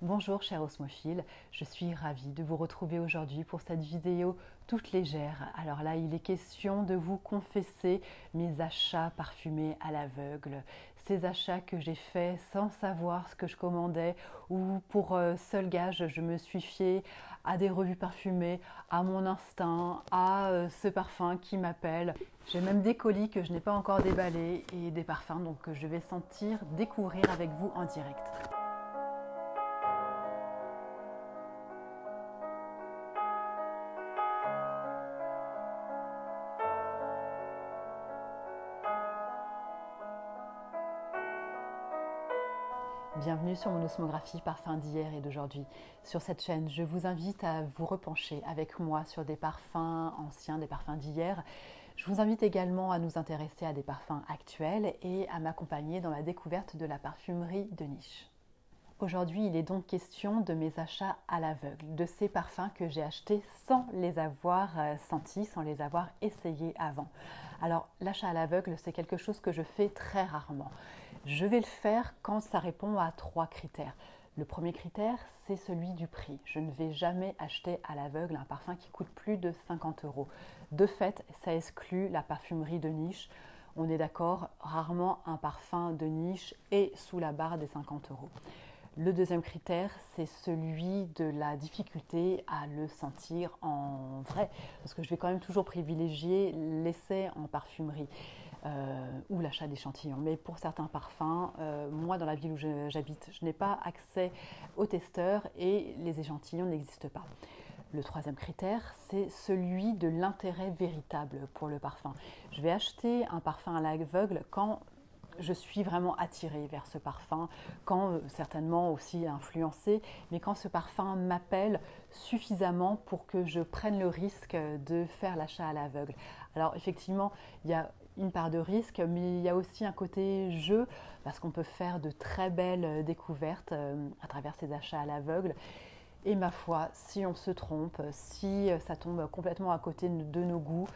Bonjour chers osmophiles, je suis ravie de vous retrouver aujourd'hui pour cette vidéo toute légère. Alors là, il est question de vous confesser mes achats parfumés à l'aveugle. Ces achats que j'ai faits sans savoir ce que je commandais ou pour seul gage, je me suis fiée à des revues parfumées, à mon instinct, à ce parfum qui m'appelle. J'ai même des colis que je n'ai pas encore déballés et des parfums donc que je vais sentir, découvrir avec vous en direct. Bienvenue sur mon osmographie parfum d'hier et d'aujourd'hui. Sur cette chaîne, je vous invite à vous repencher avec moi sur des parfums anciens, des parfums d'hier. Je vous invite également à nous intéresser à des parfums actuels et à m'accompagner dans la découverte de la parfumerie de niche. Aujourd'hui, il est donc question de mes achats à l'aveugle, de ces parfums que j'ai achetés sans les avoir sentis, sans les avoir essayés avant. Alors, l'achat à l'aveugle, c'est quelque chose que je fais très rarement. Je vais le faire quand ça répond à 3 critères. Le premier critère, c'est celui du prix. Je ne vais jamais acheter à l'aveugle un parfum qui coûte plus de 50 €. De fait, ça exclut la parfumerie de niche. On est d'accord, rarement un parfum de niche est sous la barre des 50 €. Le deuxième critère, c'est celui de la difficulté à le sentir en vrai, parce que je vais quand même toujours privilégier l'essai en parfumerie ou l'achat d'échantillons. Mais pour certains parfums, moi dans la ville où j'habite, je n'ai pas accès aux testeurs et les échantillons n'existent pas. Le troisième critère, c'est celui de l'intérêt véritable pour le parfum. Je vais acheter un parfum à l'aveugle quand je suis vraiment attirée vers ce parfum, quand certainement aussi influencée, mais quand ce parfum m'appelle suffisamment pour que je prenne le risque de faire l'achat à l'aveugle. Alors effectivement, il y a une part de risque, mais il y a aussi un côté jeu, parce qu'on peut faire de très belles découvertes à travers ces achats à l'aveugle. Et ma foi, si on se trompe, si ça tombe complètement à côté de nos goûts,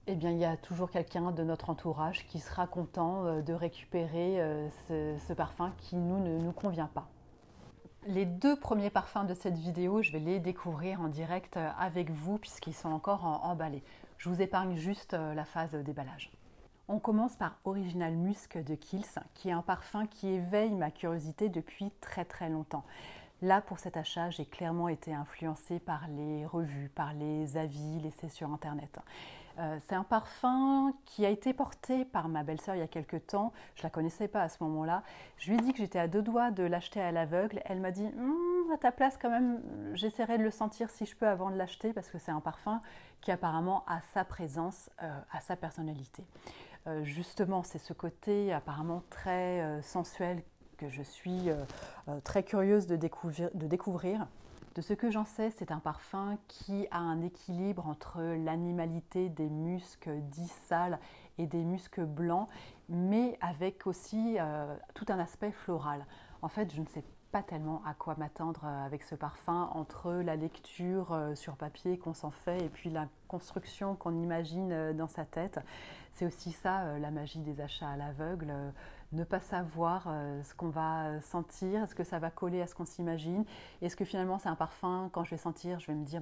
eh bien, il y a toujours quelqu'un de notre entourage qui sera content de récupérer ce parfum qui ne nous convient pas. Les 2 premiers parfums de cette vidéo, je vais les découvrir en direct avec vous puisqu'ils sont encore emballés. Je vous épargne juste la phase déballage. On commence par Original Musk de Kiehl's, qui est un parfum qui éveille ma curiosité depuis très très longtemps. Là, pour cet achat, j'ai clairement été influencée par les revues, par les avis laissés sur Internet. C'est un parfum qui a été porté par ma belle-sœur il y a quelques temps. Je ne la connaissais pas à ce moment-là. Je lui ai dit que j'étais à 2 doigts de l'acheter à l'aveugle. Elle m'a dit à ta place quand même, j'essaierai de le sentir si je peux avant de l'acheter parce que c'est un parfum qui apparemment a sa présence, a sa personnalité. Justement, c'est ce côté apparemment très sensuel que je suis très curieuse de découvrir. De ce que j'en sais, c'est un parfum qui a un équilibre entre l'animalité des muscs dits sales et des muscs blancs, mais avec aussi tout un aspect floral. En fait, je ne sais pas tellement à quoi m'attendre avec ce parfum entre la lecture sur papier qu'on s'en fait et puis la construction qu'on imagine dans sa tête. C'est aussi ça la magie des achats à l'aveugle, ne pas savoir ce qu'on va sentir, est-ce que ça va coller à ce qu'on s'imagine, est-ce que finalement c'est un parfum, quand je vais sentir, je vais me dire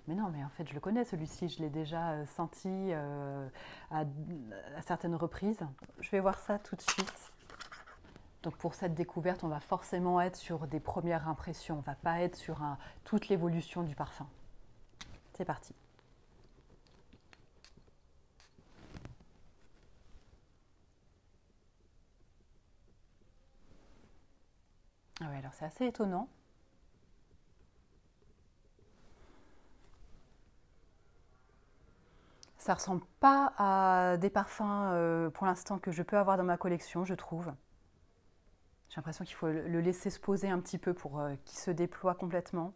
mais non, mais en fait je le connais celui-ci, je l'ai déjà senti à certaines reprises. Je vais voir ça tout de suite. Donc pour cette découverte, on va forcément être sur des premières impressions, on ne va pas être sur toute l'évolution du parfum. C'est parti. Ah ouais, alors c'est assez étonnant. Ça ressemble pas à des parfums pour l'instant que je peux avoir dans ma collection, je trouve. J'ai l'impression qu'il faut le laisser se poser un petit peu pour qu'il se déploie complètement.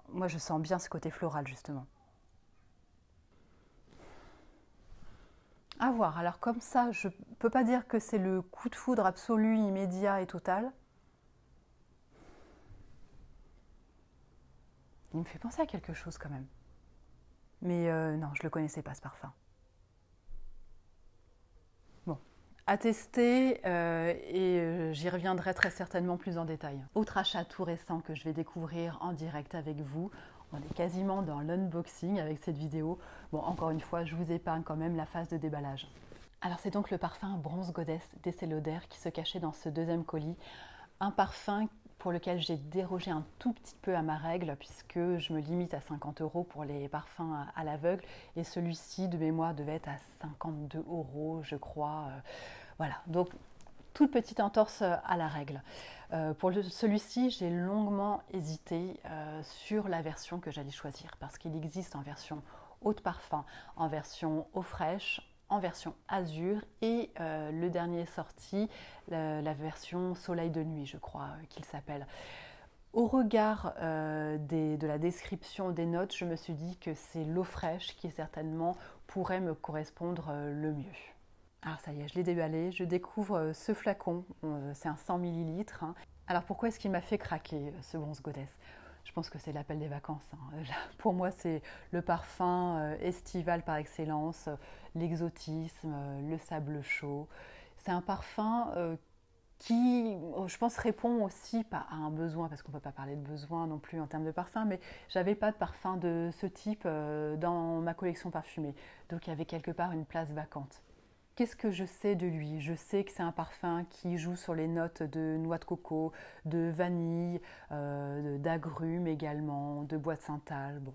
Moi, je sens bien ce côté floral, justement. À voir. Alors comme ça, je ne peux pas dire que c'est le coup de foudre absolu, immédiat et total. Il me fait penser à quelque chose quand même. Mais non, je ne le connaissais pas ce parfum. Bon, À tester et j'y reviendrai très certainement plus en détail. Autre achat tout récent que je vais découvrir en direct avec vous. On est quasiment dans l'unboxing avec cette vidéo. Bon, encore une fois, je vous épargne quand même la phase de déballage. Alors c'est donc le parfum Bronze Goddess d'Estée Lauder qui se cachait dans ce deuxième colis. Un parfum pour lequel j'ai dérogé un tout petit peu à ma règle puisque je me limite à 50 € pour les parfums à l'aveugle et celui-ci de mémoire devait être à 52 € je crois. Voilà, donc toute petite entorse à la règle. Pour celui-ci, j'ai longuement hésité sur la version que j'allais choisir parce qu'il existe en version eau de parfum, en version eau fraîche, en version azur et le dernier sorti, la version soleil de nuit, je crois qu'il s'appelle. Au regard de la description des notes, je me suis dit que c'est l'eau fraîche qui certainement pourrait me correspondre le mieux. Alors ça y est, je l'ai déballé, je découvre ce flacon, c'est un 100 ml. Alors pourquoi est-ce qu'il m'a fait craquer ce Bronze Goddess? Je pense que c'est l'appel des vacances. Pour moi, c'est le parfum estival par excellence, l'exotisme, le sable chaud. C'est un parfum qui, je pense, répond aussi à un besoin, parce qu'on ne peut pas parler de besoin non plus en termes de parfum, mais j'avais pas de parfum de ce type dans ma collection parfumée. Donc il y avait quelque part une place vacante. Qu'est-ce que je sais de lui? Je sais que c'est un parfum qui joue sur les notes de noix de coco, de vanille, d'agrumes également, de bois de santal. Bon,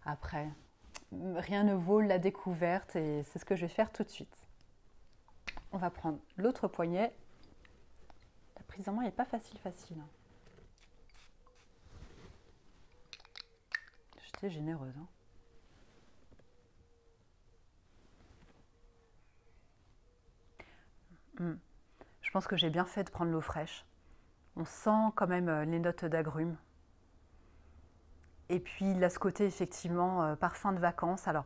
après, rien ne vaut la découverte et c'est ce que je vais faire tout de suite. On va prendre l'autre poignet. La prise en main n'est pas facile. J'étais généreuse. Je pense que j'ai bien fait de prendre l'eau fraîche. On sent quand même les notes d'agrumes. Et puis il a ce côté effectivement parfum de vacances. Alors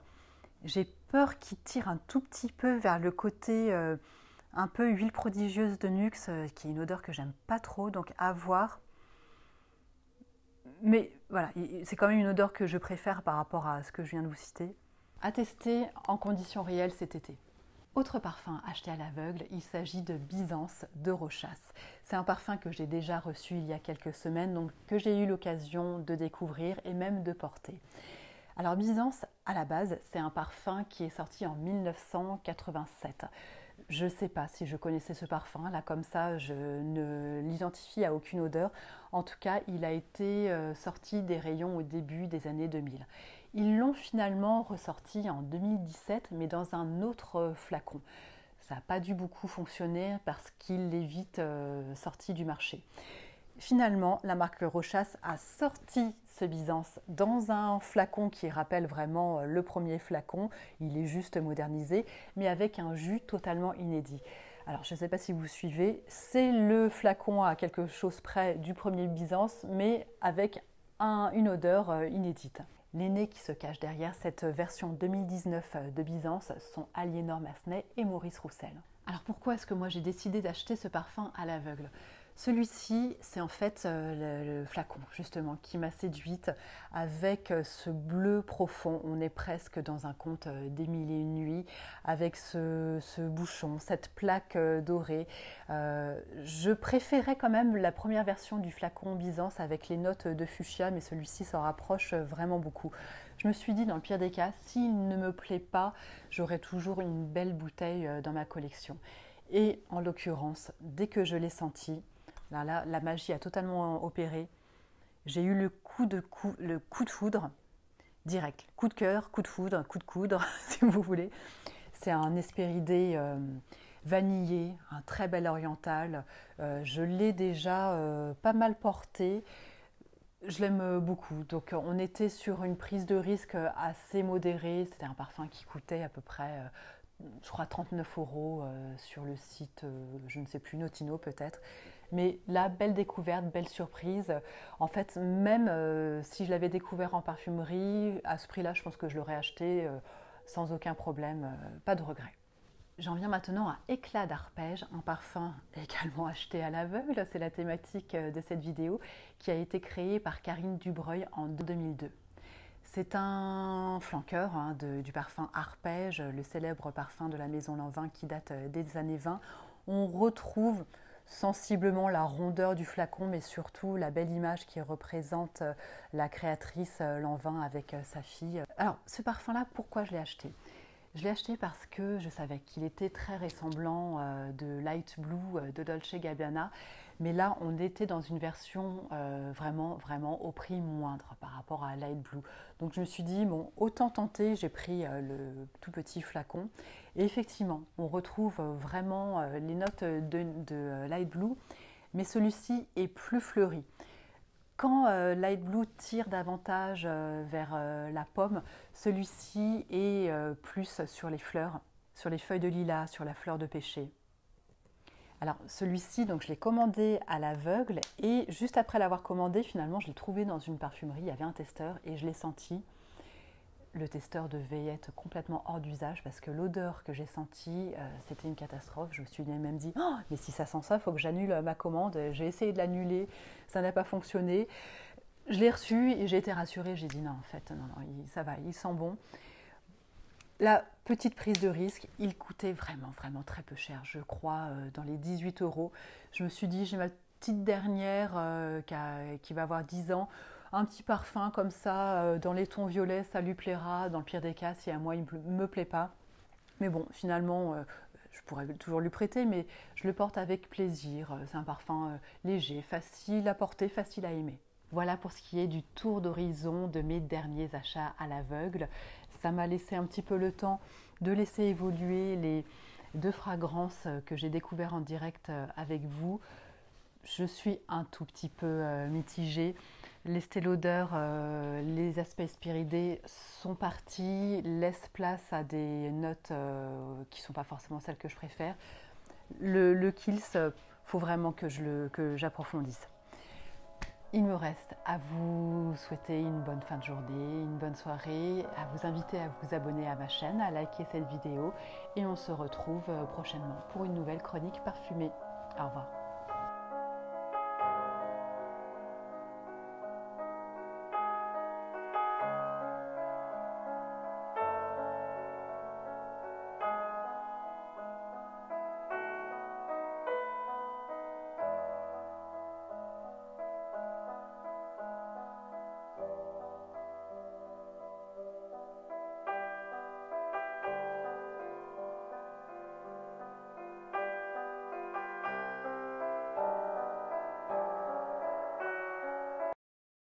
j'ai peur qu'il tire un tout petit peu vers le côté un peu huile prodigieuse de Nuxe, qui est une odeur que j'aime pas trop, donc à voir. Mais voilà, c'est quand même une odeur que je préfère par rapport à ce que je viens de vous citer. À tester en conditions réelles cet été. Autre parfum acheté à l'aveugle, il s'agit de Byzance de Rochas. C'est un parfum que j'ai déjà reçu il y a quelques semaines, donc que j'ai eu l'occasion de découvrir et même de porter. Alors Byzance, à la base, c'est un parfum qui est sorti en 1987. Je ne sais pas si je connaissais ce parfum, là comme ça je ne l'identifie à aucune odeur. En tout cas, il a été sorti des rayons au début des années 2000. Ils l'ont finalement ressorti en 2017, mais dans un autre flacon. Ça n'a pas dû beaucoup fonctionner parce qu'il est vite sorti du marché. Finalement, la marque Rochas a sorti ce Byzance dans un flacon qui rappelle vraiment le premier flacon. Il est juste modernisé, mais avec un jus totalement inédit. Alors, je ne sais pas si vous suivez, c'est le flacon à quelque chose près du premier Byzance, mais avec une odeur inédite. Les nez qui se cachent derrière cette version 2019 de Byzance sont Aliénor Massenet et Maurice Roussel. Alors pourquoi est-ce que moi j'ai décidé d'acheter ce parfum à l'aveugle? Celui-ci, c'est en fait le flacon justement qui m'a séduite avec ce bleu profond. On est presque dans un conte des mille et une nuits avec ce bouchon, cette plaque dorée. Je préférais quand même la première version du flacon Byzance avec les notes de fuchsia, mais celui-ci s'en rapproche vraiment beaucoup. Je me suis dit, dans le pire des cas, s'il ne me plaît pas, j'aurai toujours une belle bouteille dans ma collection. Et en l'occurrence, dès que je l'ai senti, là, la magie a totalement opéré. J'ai eu le coup de foudre direct. Coup de cœur, coup de foudre, coup de coudre, si vous voulez. C'est un Hespéridé vanillé, un très bel oriental. Je l'ai déjà pas mal porté. Je l'aime beaucoup. Donc on était sur une prise de risque assez modérée. C'était un parfum qui coûtait à peu près, je crois, 39 € sur le site, je ne sais plus, Notino peut-être. Mais là, belle découverte, belle surprise. En fait, même si je l'avais découvert en parfumerie, à ce prix-là, je pense que je l'aurais acheté sans aucun problème, pas de regret. J'en viens maintenant à Éclat d'arpège, un parfum également acheté à l'aveugle, c'est la thématique de cette vidéo, qui a été créée par Karine Dubreuil en 2002. C'est un flanqueur du parfum Arpège, le célèbre parfum de la maison Lanvin qui date des années 20. on retrouve sensiblement la rondeur du flacon, mais surtout la belle image qui représente la créatrice Lanvin avec sa fille. Alors, ce parfum-là, pourquoi je l'ai acheté? Je l'ai acheté parce que je savais qu'il était très ressemblant de Light Blue de Dolce Gabbana, mais là on était dans une version vraiment au prix moindre par rapport à Light Blue. Donc je me suis dit, bon, autant tenter, j'ai pris le tout petit flacon. Et effectivement, on retrouve vraiment les notes de Light Blue, mais celui-ci est plus fleuri. Quand Light Blue tire davantage vers la pomme, celui-ci est plus sur les fleurs, sur les feuilles de lilas, sur la fleur de pêcher. Alors celui-ci, donc je l'ai commandé à l'aveugle et juste après l'avoir commandé, finalement je l'ai trouvé dans une parfumerie, il y avait un testeur et je l'ai senti. Le testeur devait être complètement hors d'usage parce que l'odeur que j'ai sentie, c'était une catastrophe. Je me suis même dit, oh, mais si ça sent ça, il faut que j'annule ma commande. J'ai essayé de l'annuler, ça n'a pas fonctionné. Je l'ai reçu et j'ai été rassurée. J'ai dit non, en fait, non, ça va, il sent bon. La petite prise de risque, il coûtait vraiment très peu cher. Je crois dans les 18 €. Je me suis dit, j'ai ma petite dernière qui va avoir 10 ans. Un petit parfum comme ça, dans les tons violets, ça lui plaira. Dans le pire des cas, si à moi il ne me plaît pas. Mais bon, finalement, je pourrais toujours lui prêter, mais je le porte avec plaisir. C'est un parfum léger, facile à porter, facile à aimer. Voilà pour ce qui est du tour d'horizon de mes derniers achats à l'aveugle. Ça m'a laissé un petit peu le temps de laisser évoluer les 2 fragrances que j'ai découvertes en direct avec vous. Je suis un tout petit peu mitigée. L'Estée Lauder, les aspects spiridés sont partis, laissent place à des notes qui ne sont pas forcément celles que je préfère. Le Kiehl's, faut vraiment que j'approfondisse. Il me reste à vous souhaiter une bonne fin de journée, une bonne soirée, à vous inviter à vous abonner à ma chaîne, à liker cette vidéo et on se retrouve prochainement pour une nouvelle chronique parfumée. Au revoir.